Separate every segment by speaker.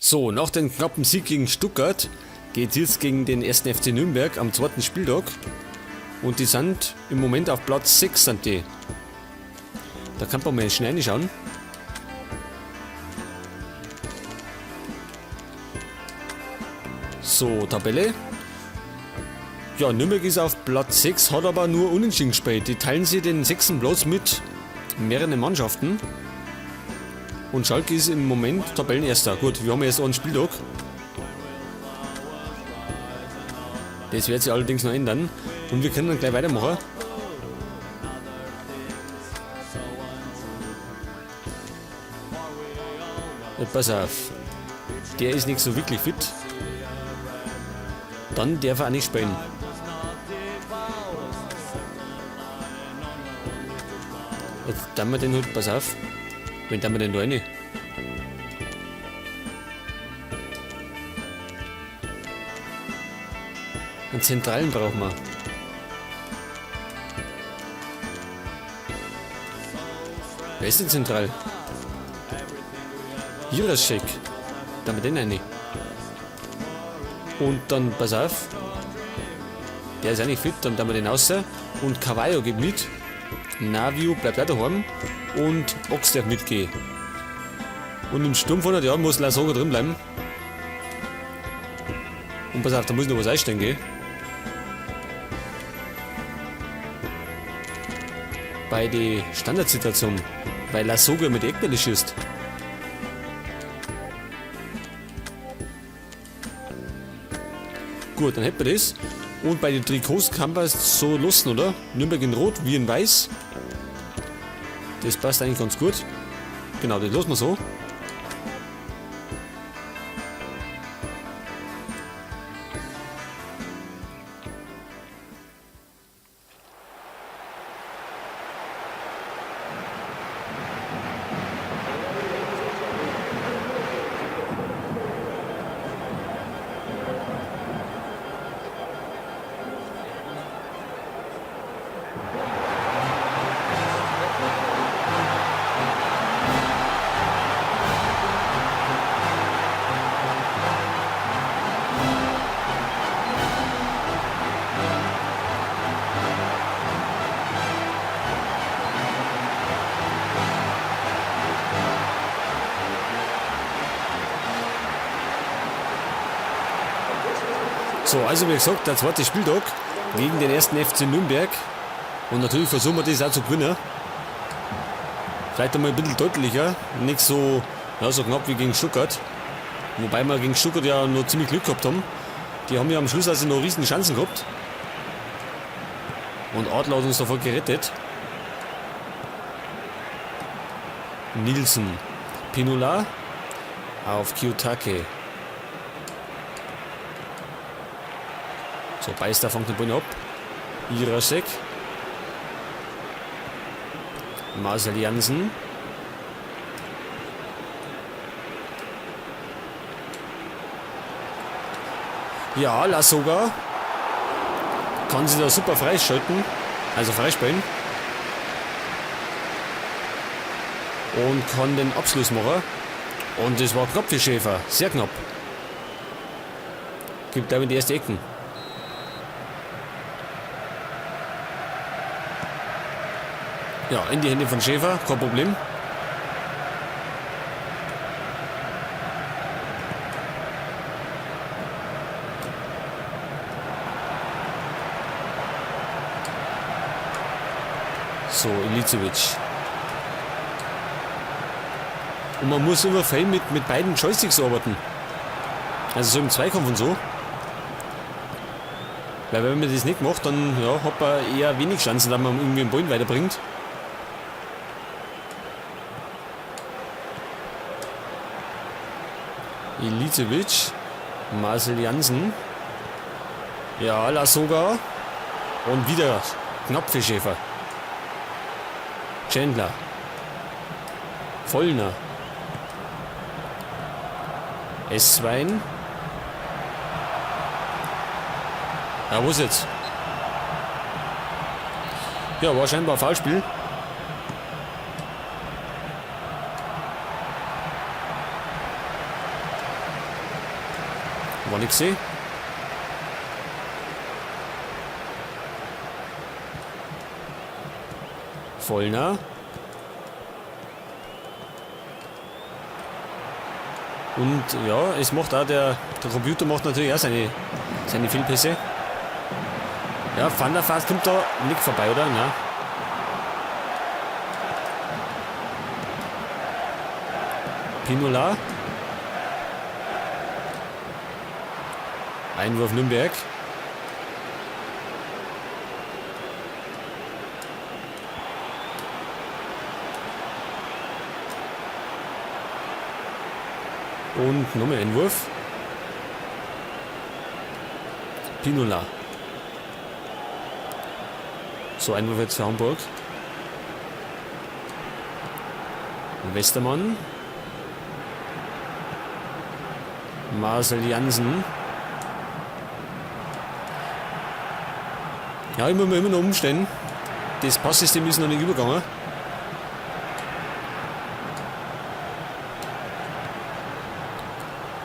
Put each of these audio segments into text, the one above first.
Speaker 1: So, nach dem knappen Sieg gegen Stuttgart geht es jetzt gegen den 1. FC Nürnberg am zweiten Spieltag. Und die sind im Moment auf Platz 6 sind die. Da kann man mal schnell reinschauen. So, Tabelle. Ja, Nürnberg ist auf Platz 6, hat aber nur unentschieden gespielt. Die teilen sich den 6. Platz mit mehreren Mannschaften. Und Schalke ist im Moment Tabellenerster. Gut, wir haben jetzt einen Spieltag. Das wird sich allerdings noch ändern. Und wir können dann gleich weitermachen. Ja, pass auf. Der ist nicht so wirklich fit. Dann darf er auch nicht spielen. Jetzt tun wir den halt, pass auf. Wen tun wir denn da rein? Einen Zentralen brauchen wir. Wer ist denn zentral? Juraschek. Tun wir den rein. Und dann, pass auf. Der ist auch nicht fit, dann tun wir den raus. Und Cavallo geht mit. Navio bleibt auch daheim. Und Box darf mitgehen. Und im Sturm von der Jahr muss Lasogga drin bleiben. Und pass auf, da muss noch was einstellen gehen. Bei der Standardsituation, weil Lasogga mit Eckbälle schießt. Gut, dann hätten wir das. Und bei den Trikots kann man es so lassen, oder? Nürnberg in Rot, wie in Weiß. Das passt eigentlich ganz gut. Genau, das lassen wir so. So, also wie gesagt, der zweite Spieltag gegen den 1. FC Nürnberg. Und natürlich versuchen wir das auch zu gewinnen. Vielleicht einmal ein bisschen deutlicher, nicht so, ja, so knapp wie gegen Stuttgart. Wobei wir gegen Stuttgart ja noch ziemlich Glück gehabt haben. Die haben ja am Schluss also noch riesen Chancen gehabt. Und Adler hat uns davor gerettet. Nielsen. Pinola auf Kiyotake. So, Beister fängt den Ball ab. Jirasek. Marcel Jansen. Ja, Lasogga. Kann sich da super freischalten. Also freispielen. Und kann den Abschluss machen. Und das war knapp für Schäfer. Sehr knapp. Gibt damit die erste Ecken. Ja, in die Hände von Schäfer, kein Problem. So, Ilicevic. Und man muss immer fein mit beiden Joysticks arbeiten. Also so im Zweikampf und so. Weil wenn man das nicht macht, dann ja, hat man eher wenig Chancen, dass man irgendwie den Ball weiterbringt. Ilicevic, Marcel Jansen, ja, Lasogga und wieder knapp für Schäfer. Chandler, Vollner, Esswein. Ja, wo ist jetzt? Ja, war scheinbar ein Foulspiel. War nicht gesehen. Vollner. Und ja, es macht auch der Computer macht natürlich auch seine Fehlpässe. Ja, Van der Vaart kommt da nicht vorbei, oder? Nein. Pinola. Einwurf Nürnberg. Und nochmal Einwurf. Pinola. So, Einwurf jetzt für Hamburg. Westermann. Marcel Jansen. Ja, immer noch umstellen. Das Passsystem ist noch nicht übergegangen.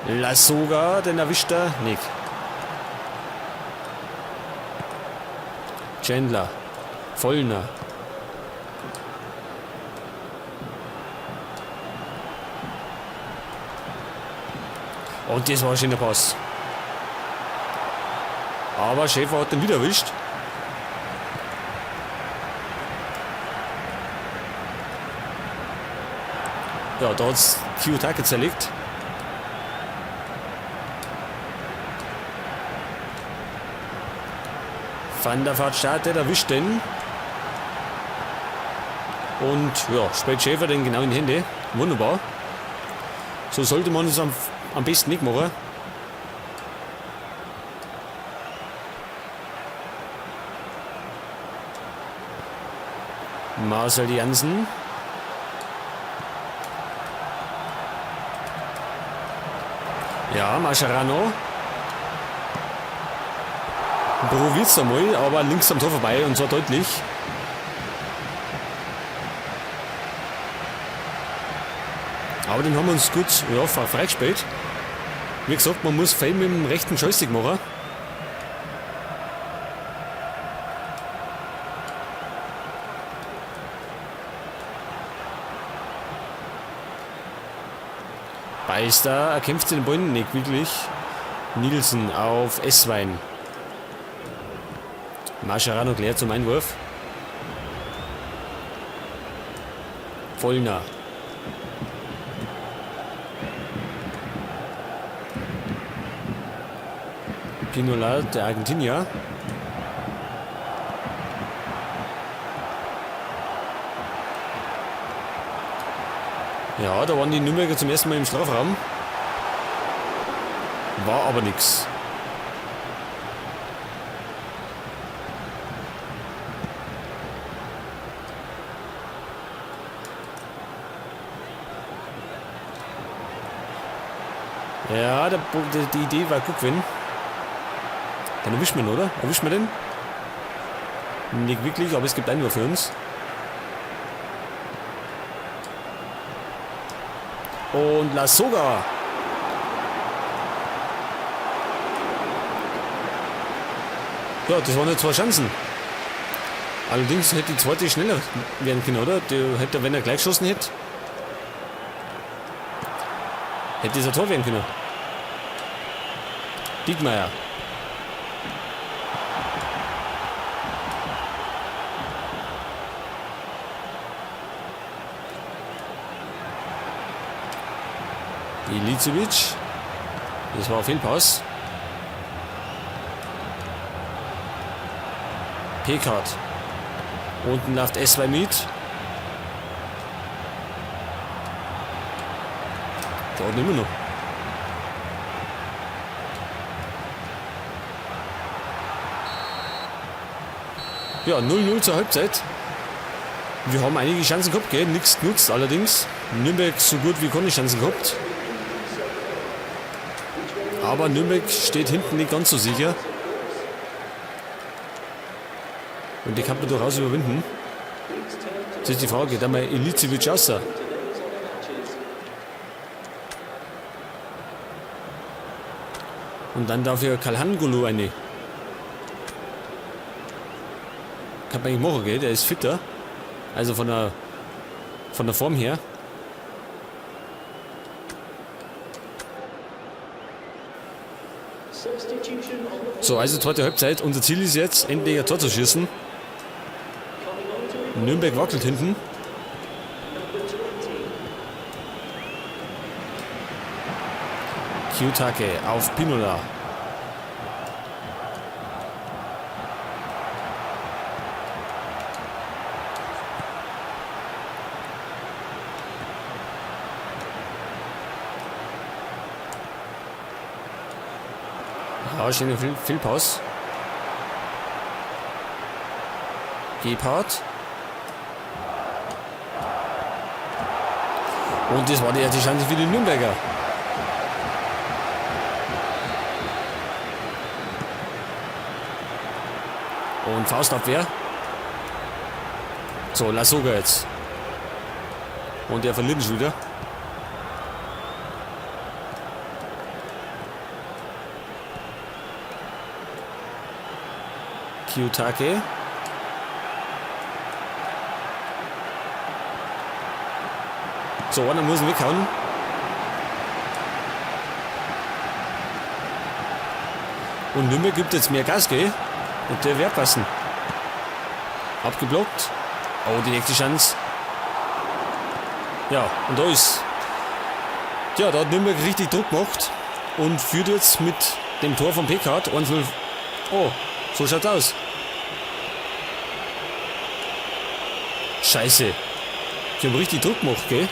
Speaker 1: Lassoga, den erwischt er nicht. Chandler. Vollner. Und das war ein schöner Pass. Aber Schäfer hat den wieder erwischt. Ja, da hat es Kiyotake zerlegt. Van der Vaart startet, erwischt den. Und ja, spielt Schäfer den genau in die Hände. Wunderbar. So sollte man es am besten nicht machen. Marcel Jansen. Ja, Mascherano. Probiert es einmal, aber links am Tor vorbei und zwar deutlich. Aber den haben wir uns gut freigespielt. Wie gesagt, man muss viel mit dem rechten Joystick machen. Beister erkämpft den Ball nicht wirklich. Nielsen auf Esswein. Mascherano klärt zum Einwurf. Vollner. Pinola, der Argentinier. Ja, da waren die Nürnberger zum ersten Mal im Strafraum. War aber nichts. Ja, die Idee war gut gewesen. Dann erwischt man, oder? Erwischt man den? Nicht wirklich, aber es gibt einen nur für uns. Und Lassoga. Ja, das waren ja 2 Chancen. Allerdings hätte die zweite schneller werden können, oder? Der hätte, wenn er gleich geschossen hätte, hätte dieser Tor werden können. Dietmeier. Ilicevic. Das war ein Fehlpass. Pekard. Unten läuft S2 mit. Dauert immer noch. Ja, 0-0 zur Halbzeit. Wir haben einige Chancen gehabt, gell? Nichts genutzt allerdings. Nürnberg so gut wie keine Chancen gehabt. Aber Nürnberg steht hinten nicht ganz so sicher. Und die kann man durchaus überwinden. Jetzt ist die Frage, da mal Ilicevic außer. Und dann dafür Kalhangulu eine. Kann man nicht machen, gell? Der ist fitter. Also von der Form her. So, also zweite Halbzeit. Unser Ziel ist jetzt, endlich ein Tor zu schießen. Nürnberg wackelt hinten. Kiyotake auf Pinola. Ja, schöne Fehlpass. Gebhardt. Und das war die erste Chance für die Nürnberger. Und Faustabwehr. So, Lasogga jetzt. Und der verliert schon wieder. Kiyotake. So, einer muss ihn weghauen. Und Nürnberg gibt jetzt mehr Gas, gell? Und der wird passen. Abgeblockt. Oh, die nächste Chance. Ja, und da ist. Ja, da hat Nürnberg richtig Druck gemacht. Und führt jetzt mit dem Tor von Peckhardt 1-0. Oh, so schaut's aus. Scheiße. Die haben richtig Druck gemacht, gell?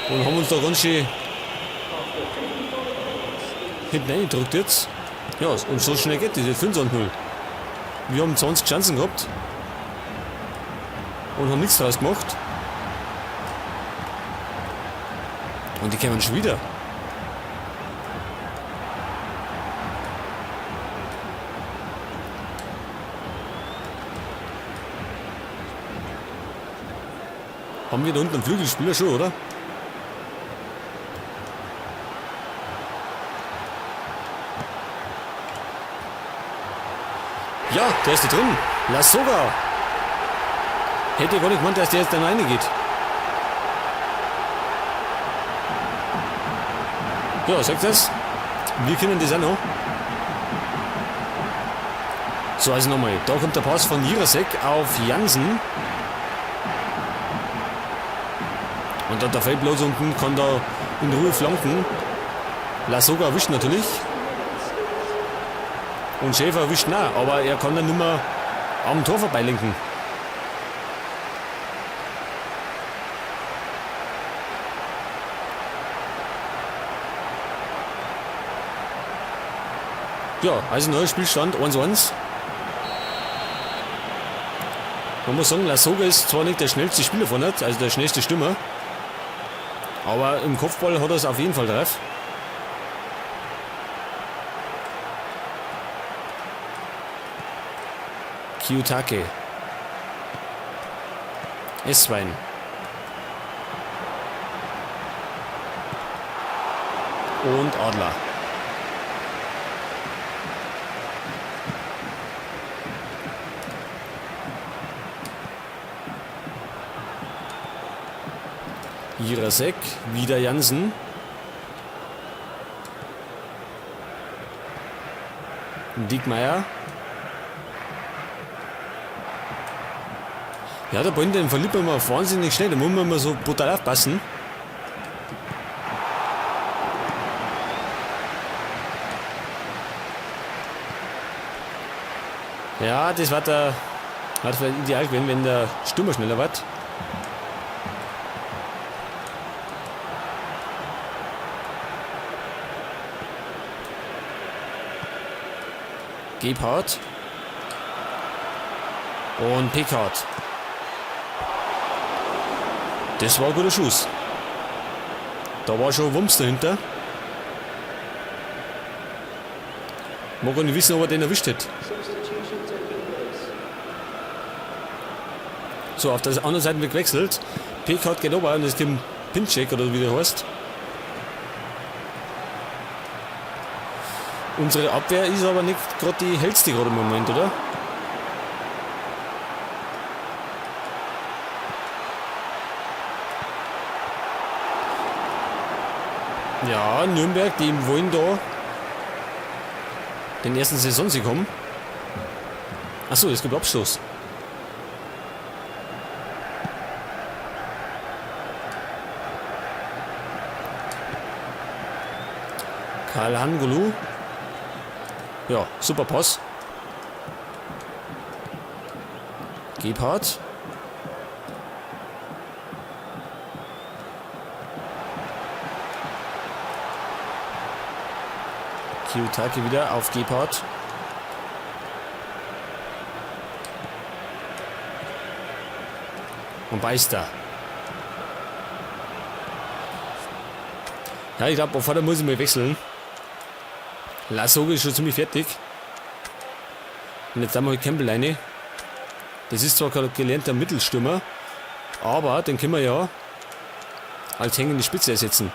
Speaker 1: Und haben uns da ganz schön hinten reingedrückt jetzt. Ja, und so schnell geht das, 5-0. Wir haben 20 Chancen gehabt und haben nichts draus gemacht. Und die kommen schon wieder. Haben wir da unten einen Flügelspieler schon, oder? Ja, der ist da drin. Lasogga. Hätte gar nicht gemeint, dass der jetzt dann reingeht. Ja, sagt das? Wir können das auch noch. So, also nochmal. Da kommt der Pass von Jirasek auf Jansen. Und dann der Feldplatz unten kann da in Ruhe flanken. Lasogga erwischt natürlich. Und Schäfer erwischt nach, aber er kann dann nicht mehr am Tor vorbeilenken. Ja, also neuer Spielstand 1-1. Man muss sagen, Lasogga ist zwar nicht der schnellste Spieler von uns, also der schnellste Stürmer, aber im Kopfball hat er es auf jeden Fall drauf. Kiyotake. Esswein. Und Adler. Jirasek, wieder Jansen. Diekmeyer. Ja, der Ball, den verliert man immer wahnsinnig schnell, da muss man immer so brutal aufpassen. Ja, das war vielleicht ideal gewesen, wenn der Stürmer schneller wird. Gebhardt. Und Peckhardt. Das war ein guter Schuss. Da war schon Wumms dahinter. Mag gar nicht wissen, ob er den erwischt hat. So, auf der anderen Seite wird gewechselt. Peckhardt geht oben und es gibt Pincheck oder wie der heißt. Unsere Abwehr ist aber nicht gerade die hellste gerade im Moment, oder? Ja, Nürnberg, die wollen da den ersten Saisonsieg haben. Achso, es gibt Abschluss. Karl Hangulu. Ja, super Pass. Gebhardt. Kiyotaki wieder auf Gebhardt. Und Beister. Ja, ich glaube, auf Vater muss ich mal wechseln. Lassoga ist schon ziemlich fertig. Und jetzt haben wir halt Campbell rein. Das ist zwar kein gelernter Mittelstürmer, aber den können wir ja als hängende Spitze ersetzen.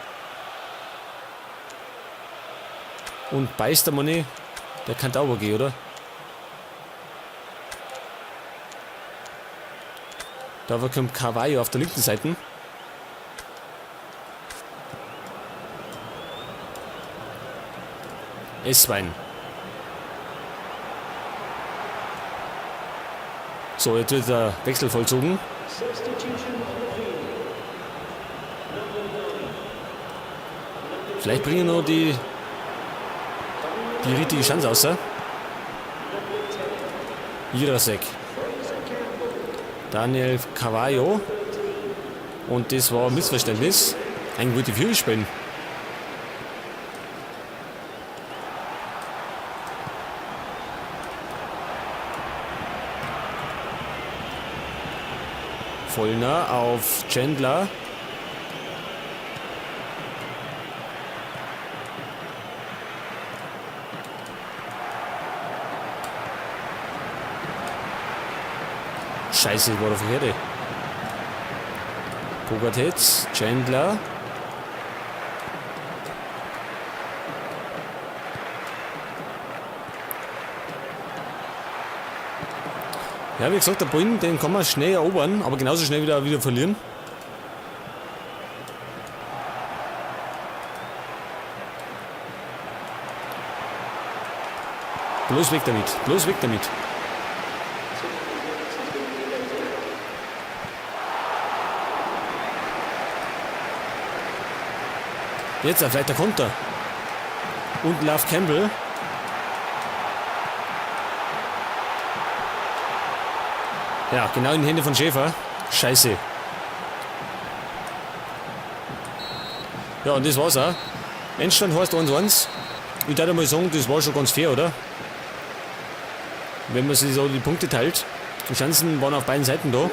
Speaker 1: Und Beister Money, der kann da aber gehen, oder? Da kommt Carvalho auf der linken Seite. Esswein. So, jetzt wird der Wechsel vollzogen. Vielleicht bringen noch die richtige Chance aus. Jirasek. Daniel Carvalho. Und das war ein Missverständnis. Eigentlich wollte ich Führer spielen. Vollner auf Chandler. Scheiße, war der Verkehrte. Pogatetz, Chandler. Ja, wie gesagt, der Ball, den kann man schnell erobern, aber genauso schnell wieder verlieren. Bloß weg damit, bloß weg damit. Jetzt vielleicht der Konter. Und Love Campbell. Ja, genau in die Hände von Schäfer. Scheiße. Ja, und das war's auch. Endstand heißt 1-1. Ich würde mal sagen, das war schon ganz fair, oder? Wenn man sich so die Punkte teilt. Die Chancen waren auf beiden Seiten da.